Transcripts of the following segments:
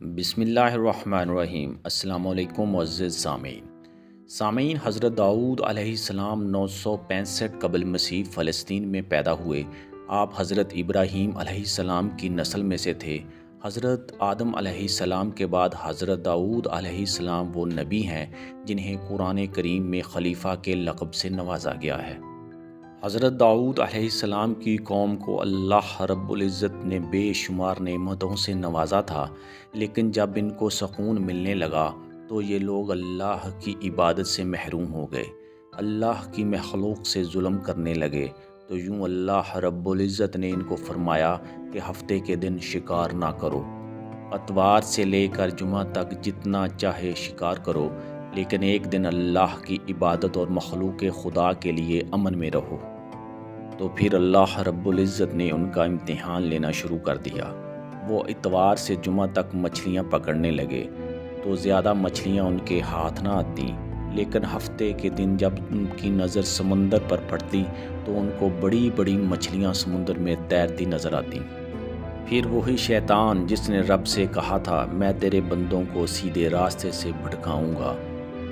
بسم اللہ الرحمن الرحیم۔ السلام علیکم معزز سامعین، حضرت داؤد علیہ السلام 965 قبل مسیح فلسطین میں پیدا ہوئے۔ آپ حضرت ابراہیم علیہ السلام کی نسل میں سے تھے۔ حضرت آدم علیہ السلام کے بعد حضرت داؤد علیہ السلام وہ نبی ہیں جنہیں قرآن کریم میں خلیفہ کے لقب سے نوازا گیا ہے۔ حضرت داؤد علیہ السلام کی قوم کو اللہ رب العزت نے بے شمار نعمتوں سے نوازا تھا، لیکن جب ان کو سکون ملنے لگا تو یہ لوگ اللہ کی عبادت سے محروم ہو گئے، اللہ کی مخلوق سے ظلم کرنے لگے۔ تو یوں اللہ رب العزت نے ان کو فرمایا کہ ہفتے کے دن شکار نہ کرو، اتوار سے لے کر جمعہ تک جتنا چاہے شکار کرو، لیکن ایک دن اللہ کی عبادت اور مخلوق خدا کے لیے امن میں رہو۔ تو پھر اللہ رب العزت نے ان کا امتحان لینا شروع کر دیا۔ وہ اتوار سے جمعہ تک مچھلیاں پکڑنے لگے تو زیادہ مچھلیاں ان کے ہاتھ نہ آتیں، لیکن ہفتے کے دن جب ان کی نظر سمندر پر پڑتی تو ان کو بڑی بڑی مچھلیاں سمندر میں تیرتی نظر آتیں۔ پھر وہی شیطان جس نے رب سے کہا تھا میں تیرے بندوں کو سیدھے راستے سے بھٹکاؤں گا،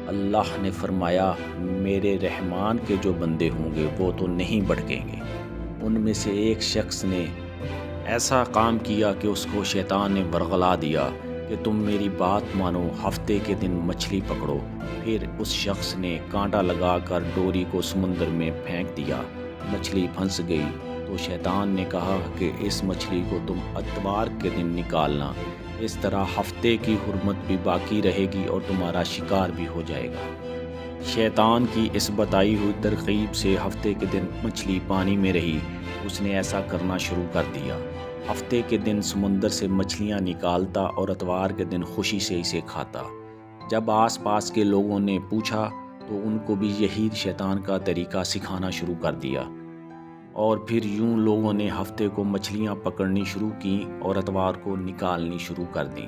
اللہ نے فرمایا میرے رحمان کے جو بندے ہوں گے وہ تو نہیں بھٹکیں گے۔ ان میں سے ایک شخص نے ایسا کام کیا کہ اس کو شیطان نے ورغلا دیا کہ تم میری بات مانو، ہفتے کے دن مچھلی پکڑو۔ پھر اس شخص نے کانٹا لگا کر ڈوری کو سمندر میں پھینک دیا، مچھلی پھنس گئی۔ تو شیطان نے کہا کہ اس مچھلی کو تم اتوار کے دن نکالنا، اس طرح ہفتے کی حرمت بھی باقی رہے گی اور تمہارا شکار بھی ہو جائے گا۔ شیطان کی اس بتائی ہوئی ترغیب سے ہفتے کے دن مچھلی پانی میں رہی، اس نے ایسا کرنا شروع کر دیا۔ ہفتے کے دن سمندر سے مچھلیاں نکالتا اور اتوار کے دن خوشی سے اسے کھاتا۔ جب آس پاس کے لوگوں نے پوچھا تو ان کو بھی یہی شیطان کا طریقہ سکھانا شروع کر دیا، اور پھر یوں لوگوں نے ہفتے کو مچھلیاں پکڑنی شروع کیں اور اتوار کو نکالنی شروع کر دیں۔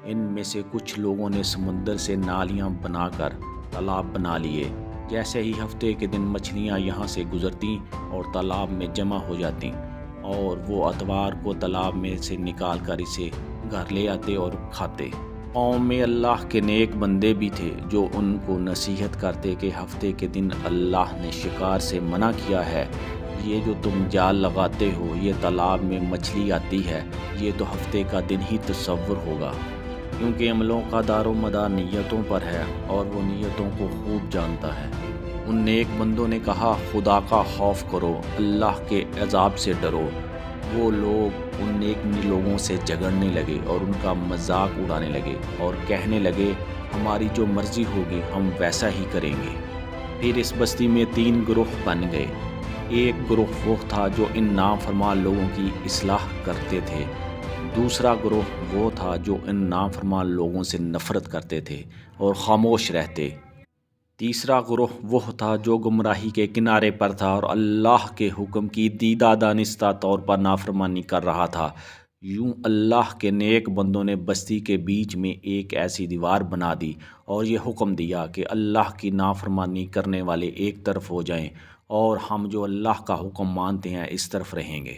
ان میں سے کچھ لوگوں نے سمندر سے نالیاں بنا کر تالاب بنا لیے، جیسے ہی ہفتے کے دن مچھلیاں یہاں سے گزرتیں اور تالاب میں جمع ہو جاتیں، اور وہ اتوار کو تالاب میں سے نکال کر اسے گھر لے آتے اور کھاتے۔ قوم میں اللہ کے نیک بندے بھی تھے جو ان کو نصیحت کرتے کہ ہفتے کے دن اللہ نے شکار سے منع کیا ہے، یہ جو تم جال لگاتے ہو، یہ تالاب میں مچھلی آتی ہے، یہ تو ہفتے کا دن ہی تصور ہوگا، کیونکہ عملوں کا دار و مدار نیتوں پر ہے اور وہ نیتوں کو خوب جانتا ہے۔ ان نیک بندوں نے کہا خدا کا خوف کرو، اللہ کے عذاب سے ڈرو۔ وہ لوگ ان نیک لوگوں سے جھگڑنے لگے اور ان کا مذاق اڑانے لگے اور کہنے لگے ہماری جو مرضی ہوگی ہم ویسا ہی کریں گے۔ پھر اس بستی میں 3 گروہ بن گئے۔ ایک گروہ وہ تھا جو ان نافرمان لوگوں کی اصلاح کرتے تھے، دوسرا گروہ وہ تھا جو ان نافرمان لوگوں سے نفرت کرتے تھے اور خاموش رہتے، تیسرا گروہ وہ تھا جو گمراہی کے کنارے پر تھا اور اللہ کے حکم کی دیدہ دانستہ طور پر نافرمانی کر رہا تھا۔ یوں اللہ کے نیک بندوں نے بستی کے بیچ میں ایک ایسی دیوار بنا دی اور یہ حکم دیا کہ اللہ کی نافرمانی کرنے والے ایک طرف ہو جائیں اور ہم جو اللہ کا حکم مانتے ہیں اس طرف رہیں گے۔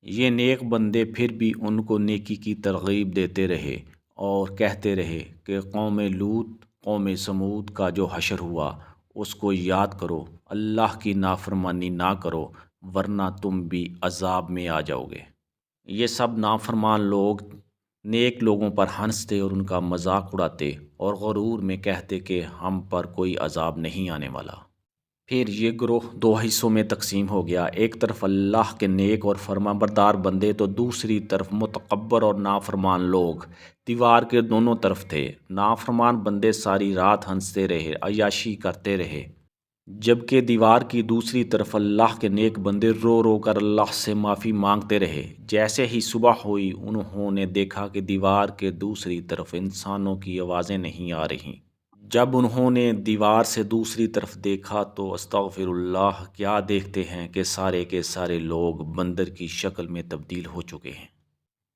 یہ نیک بندے پھر بھی ان کو نیکی کی ترغیب دیتے رہے اور کہتے رہے کہ قوم لوط، قوم سمود کا جو حشر ہوا اس کو یاد کرو، اللہ کی نافرمانی نہ کرو ورنہ تم بھی عذاب میں آ جاؤ گے۔ یہ سب نافرمان لوگ نیک لوگوں پر ہنستے اور ان کا مذاق اڑاتے اور غرور میں کہتے کہ ہم پر کوئی عذاب نہیں آنے والا۔ پھر یہ گروہ 2 حصوں میں تقسیم ہو گیا، ایک طرف اللہ کے نیک اور فرمانبردار بندے تو دوسری طرف متکبر اور نافرمان لوگ۔ دیوار کے دونوں طرف تھے۔ نافرمان بندے ساری رات ہنستے رہے، عیاشی کرتے رہے، جبکہ دیوار کی دوسری طرف اللہ کے نیک بندے رو رو کر اللہ سے معافی مانگتے رہے۔ جیسے ہی صبح ہوئی انہوں نے دیکھا کہ دیوار کے دوسری طرف انسانوں کی آوازیں نہیں آ رہیں۔ جب انہوں نے دیوار سے دوسری طرف دیکھا تو استغفر اللہ، کیا دیکھتے ہیں کہ سارے کے سارے لوگ بندر کی شکل میں تبدیل ہو چکے ہیں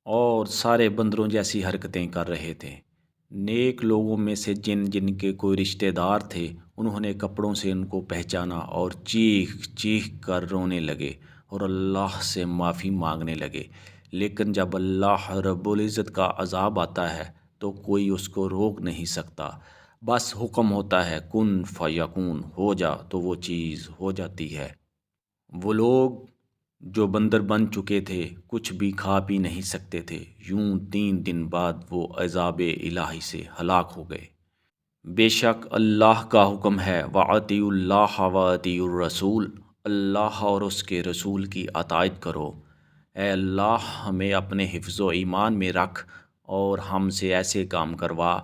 اور سارے بندروں جیسی حرکتیں کر رہے تھے۔ نیک لوگوں میں سے جن جن کے کوئی رشتہ دار تھے انہوں نے کپڑوں سے ان کو پہچانا اور چیخ چیخ کر رونے لگے اور اللہ سے معافی مانگنے لگے، لیکن جب اللہ رب العزت کا عذاب آتا ہے تو کوئی اس کو روک نہیں سکتا، بس حکم ہوتا ہے کن فیکون، ہو جا تو وہ چیز ہو جاتی ہے۔ وہ لوگ جو بندر بن چکے تھے کچھ بھی کھا پی نہیں سکتے تھے، یوں 3 دن بعد وہ عذاب الہی سے ہلاک ہو گئے۔ بے شک اللہ کا حکم ہے وَأَطِیعُوا اللَّهَ وَأَطِیعُوا الرَّسُولَ، اللہ اور اس کے رسول کی اطاعت کرو۔ اے اللہ ہمیں اپنے حفظ و ایمان میں رکھ اور ہم سے ایسے کام کروا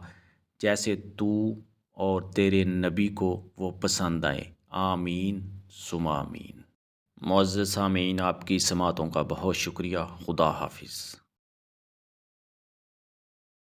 جیسے تو اور تیرے نبی کو وہ پسند آئیں۔ آمین ثم آمین۔ معزز سامعین، آپ کی سماعتوں کا بہت شکریہ۔ خدا حافظ۔